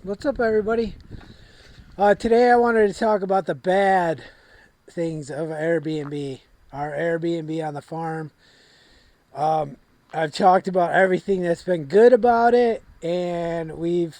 What's up, everybody? Today I wanted to talk about the bad things of Airbnb, our Airbnb on the farm. Um, I've talked about everything that's been good about it, and we've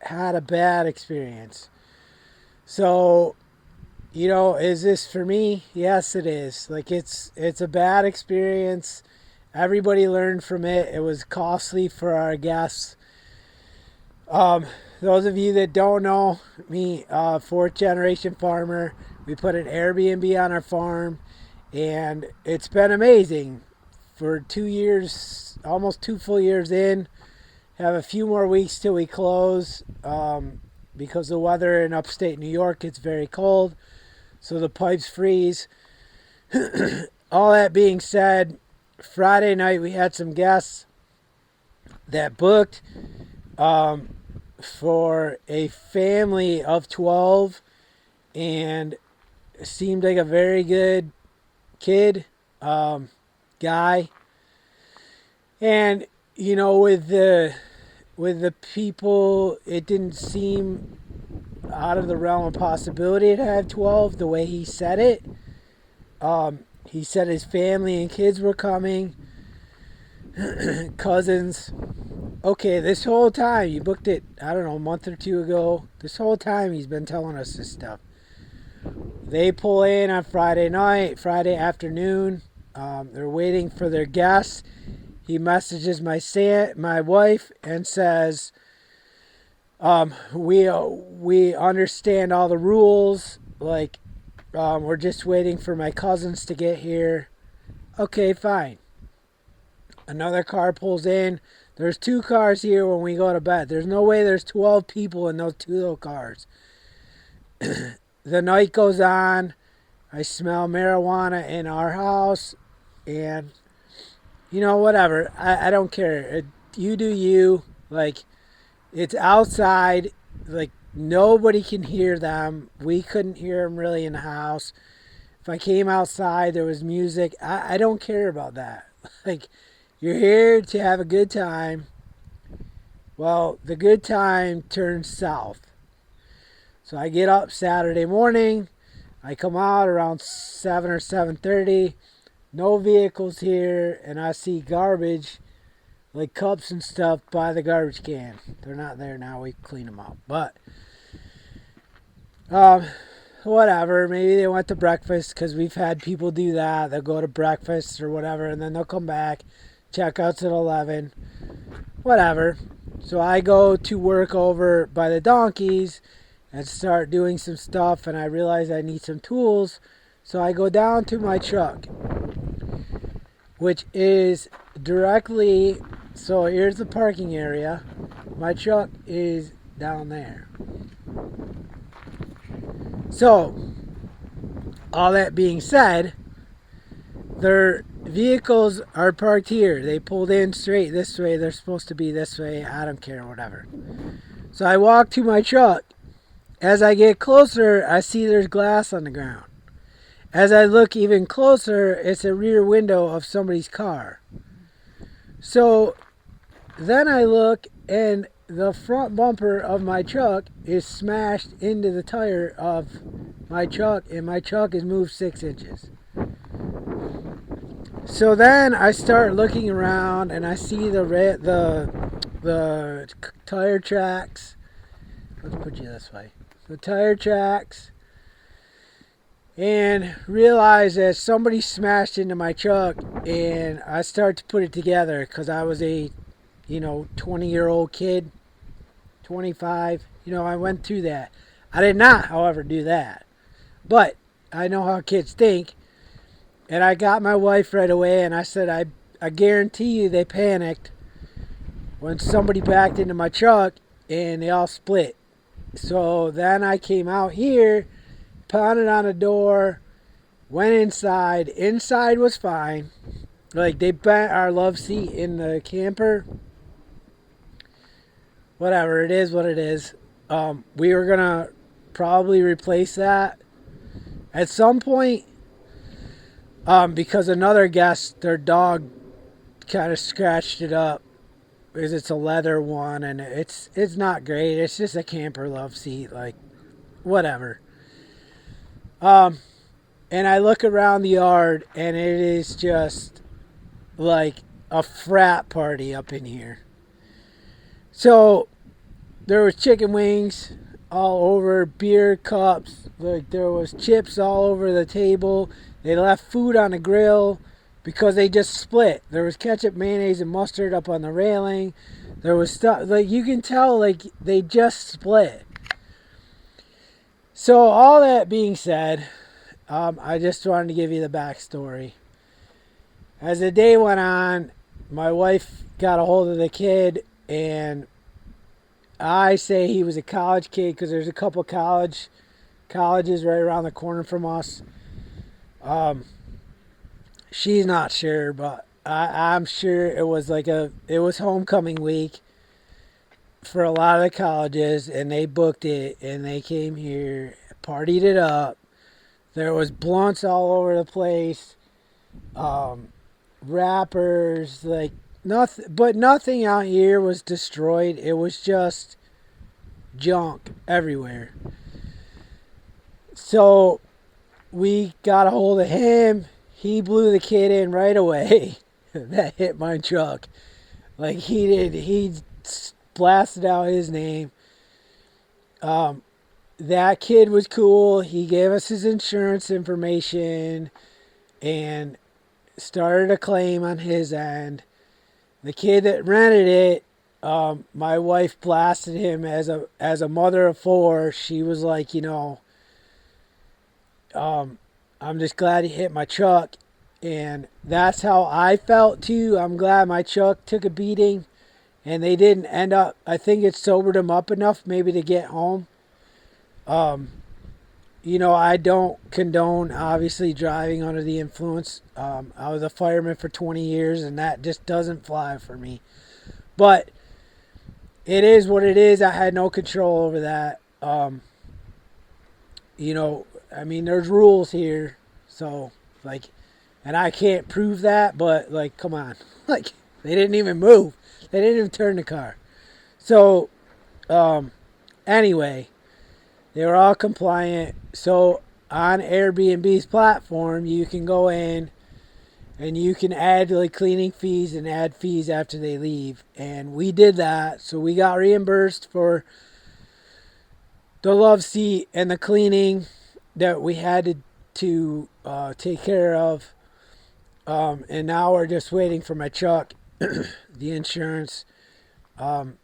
had a bad experience. So, is this for me? Yes, it is. Like it's a bad experience. Everybody learned from it. It was costly for our guests. Um, those of you that don't know me, fourth generation farmer, we put an Airbnb on our farm, and it's been amazing. For 2 years, almost 2 full years in, have a few more weeks till we close because the weather in upstate New York gets very cold, so the pipes freeze. All that being said, Friday night we had some guests that booked. Um, for a family of 12 and seemed like a very good kid, um, guy. And with the people, it didn't seem out of the realm of possibility to have 12 the way he said it. He said his family and kids were coming, cousins. Okay, this whole time, you booked it, I don't know, a month or two ago. This whole time he's been telling us this stuff. They pull in on Friday night, Friday afternoon. They're waiting for their guests. He messages my wife and says, "We understand all the rules. Like, we're just waiting for my cousins to get here." Okay, fine. Another car pulls in. There's two cars here when we go to bed. There's no way there's 12 people in those two little cars. The night goes on. I smell marijuana in our house. And, whatever. I don't care. You do you. Like, it's outside. Like, nobody can hear them. We couldn't hear them really in the house. If I came outside, there was music. I don't care about that. Like, you're here to have a good time. Well, the good time turns south. So I get up Saturday morning. I come out around 7 or 7:30. No vehicles here, and I see garbage, like cups and stuff, by the garbage can. They're not there now. We clean them up. But um, whatever. Maybe they went to breakfast because we've had people do that. They'll go to breakfast or whatever, and then they'll come back. Checkouts at 11. Whatever. So I go to work over by the donkeys and start doing some stuff, and I realize I need some tools. So I go down to my truck, which is directly, so here's the parking area. My truck is down there. So, all that being said, their vehicles are parked here. They pulled in straight this way. They're supposed to be this way. I don't care, whatever. So I walk to my truck. As I get closer, I see there's glass on the ground. As I look even closer, it's a rear window of somebody's car. So then I look, and the front bumper of my truck is smashed into the tire of my truck, and my truck is moved 6 inches. So then I start looking around, and I see the tire tracks. Let's put you this way. The tire tracks, and realize that somebody smashed into my truck, and I start to put it together because I was a 20-year-old kid, 25. I went through that. I did not, however, do that, but I know how kids think. And I got my wife right away, and I said, I guarantee you they panicked when somebody backed into my truck, and they all split. So then I came out here, pounded on the door, went inside. Inside was fine. Like, they bent our love seat in the camper. Whatever, it is what it is. We were going to probably replace that at some point, because another guest, their dog kind of scratched it up. is it's a leather one, and it's not great. It's just a camper love seat, like whatever. Um, and I look around the yard, and it is just like a frat party up in here. So there was chicken wings all over, beer cups, like there was chips all over the table. They left food on the grill because they just split. There was ketchup, mayonnaise, and mustard up on the railing. There was stuff like you can tell like they just split. So all that being said, I just wanted to give you the backstory. As the day went on, my wife got a hold of the kid, and I say he was a college kid because there's a couple colleges right around the corner from us. She's not sure, but I'm sure it was it was homecoming week for a lot of the colleges, and they booked it, and they came here, partied it up. There was blunts all over the place, wrappers, like nothing, but nothing out here was destroyed. It was just junk everywhere. So we got a hold of him. He blew the kid in right away. That hit my truck. Like he did. He blasted out his name. That kid was cool. He gave us his insurance information and started a claim on his end. The kid that rented it, my wife blasted him as a mother of four. She was like, I'm just glad he hit my truck. And that's how I felt too. I'm glad my truck took a beating and they didn't end up, I think it sobered him up enough maybe to get home. I don't condone obviously driving under the influence. I was a fireman for 20 years and that just doesn't fly for me. But it is what it is. I had no control over that. There's rules here. So, and I can't prove that, but, come on. They didn't even move. They didn't even turn the car. So, anyway, they were all compliant. So, on Airbnb's platform, you can go in and you can add, cleaning fees and add fees after they leave. And we did that. So, we got reimbursed for the love seat and the cleaning that we had to take care of. And now we're just waiting for my truck, the insurance. I'm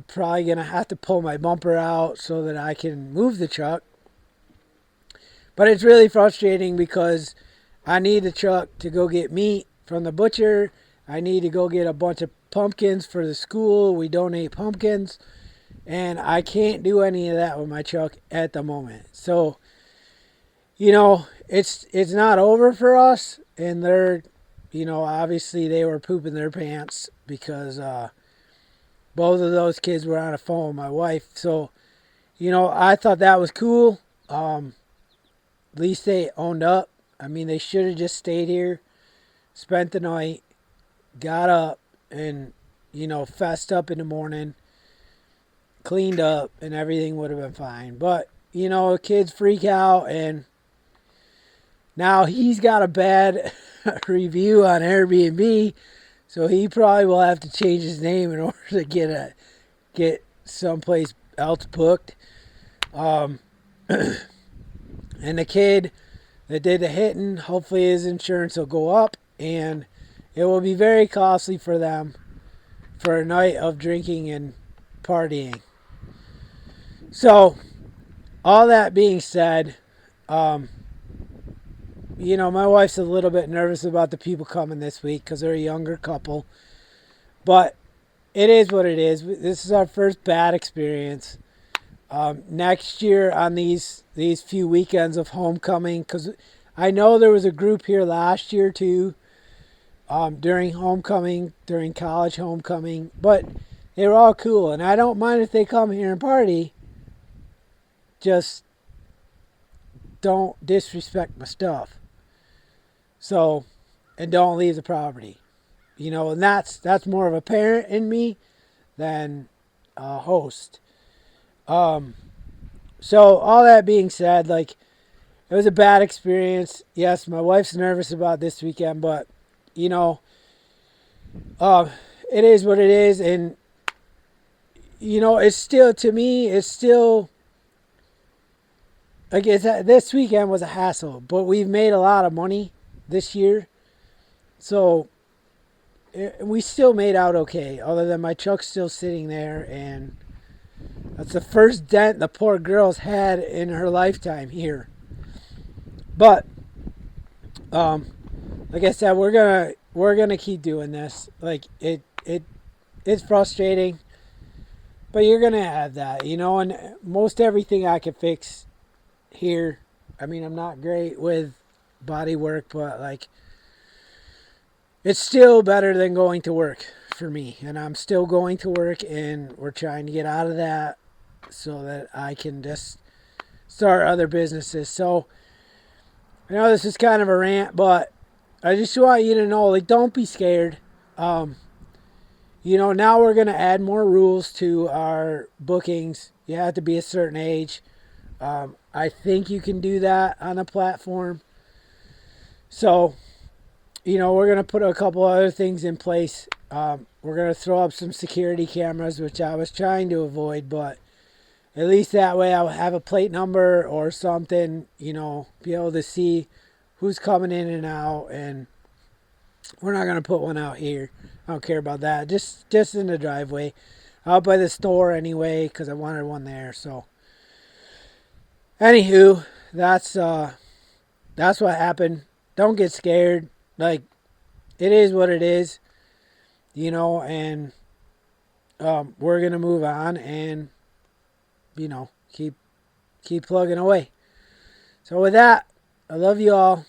probably going to have to pull my bumper out so that I can move the truck. But it's really frustrating because I need the truck to go get meat from the butcher. I need to go get a bunch of pumpkins for the school. We donate pumpkins. And I can't do any of that with my truck at the moment. So, it's not over for us. And they're, obviously they were pooping their pants because both of those kids were on the phone with my wife. So, I thought that was cool. At least they owned up. I mean, they should have just stayed here, spent the night, got up, and, fessed up in the morning, cleaned up, and everything would have been fine. But, kids freak out, and now he's got a bad review on Airbnb, so he probably will have to change his name in order to get someplace else booked. And the kid that did the hitting, hopefully his insurance will go up, and it will be very costly for them for a night of drinking and partying. So, all that being said, my wife's a little bit nervous about the people coming this week because they're a younger couple. But it is what it is. This is our first bad experience. Next year on these few weekends of homecoming, because I know there was a group here last year too, during homecoming, during college homecoming, but they were all cool. And I don't mind if they come here and party. Just don't disrespect my stuff. So, and don't leave the property. And that's more of a parent in me than a host. Um, so all that being said, like it was a bad experience. Yes, my wife's nervous about this weekend, but you know, uh, it is what it is, and it's still to me, it's still like this weekend was a hassle, but we've made a lot of money this year, so we still made out okay. Other than my truck's still sitting there, and that's the first dent the poor girl's had in her lifetime here. But like I said, we're gonna keep doing this. Like it's frustrating, but you're gonna have that, and most everything I can fix here. I mean, I'm not great with body work, but like it's still better than going to work for me. And I'm still going to work, and we're trying to get out of that so that I can just start other businesses. So I know this is kind of a rant, but I just want you to know, like, don't be scared. Um, now we're going to add more rules to our bookings. You have to be a certain age. I think you can do that on a platform. So, we're going to put a couple other things in place. We're going to throw up some security cameras, which I was trying to avoid, but at least that way I'll have a plate number or something, be able to see who's coming in and out. And we're not going to put one out here. I don't care about that. Just in the driveway. Out by the store anyway, because I wanted one there. So, anywho, that's what happened. Don't get scared. Like, it is what it is, and we're gonna move on and keep plugging away. So with that, I love you all.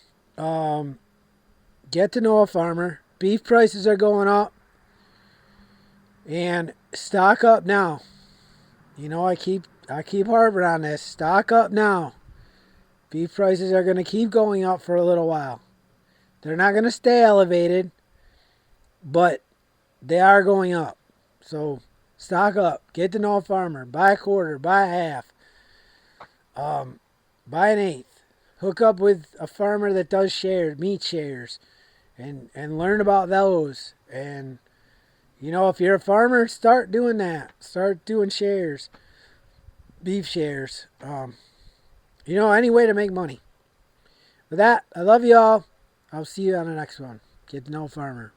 Get to know a farmer. Beef prices are going up, and stock up now. I keep harping on this. Stock up now. Beef prices are going to keep going up for a little while. They're not going to stay elevated, but they are going up. So stock up. Get to know a farmer. Buy a quarter. Buy a half. Buy an eighth. Hook up with a farmer that does meat shares, and learn about those. And if you're a farmer, start doing that. Start doing shares, beef shares. Any way to make money. With that, I love you all. I'll see you on the next one. Get to know a farmer.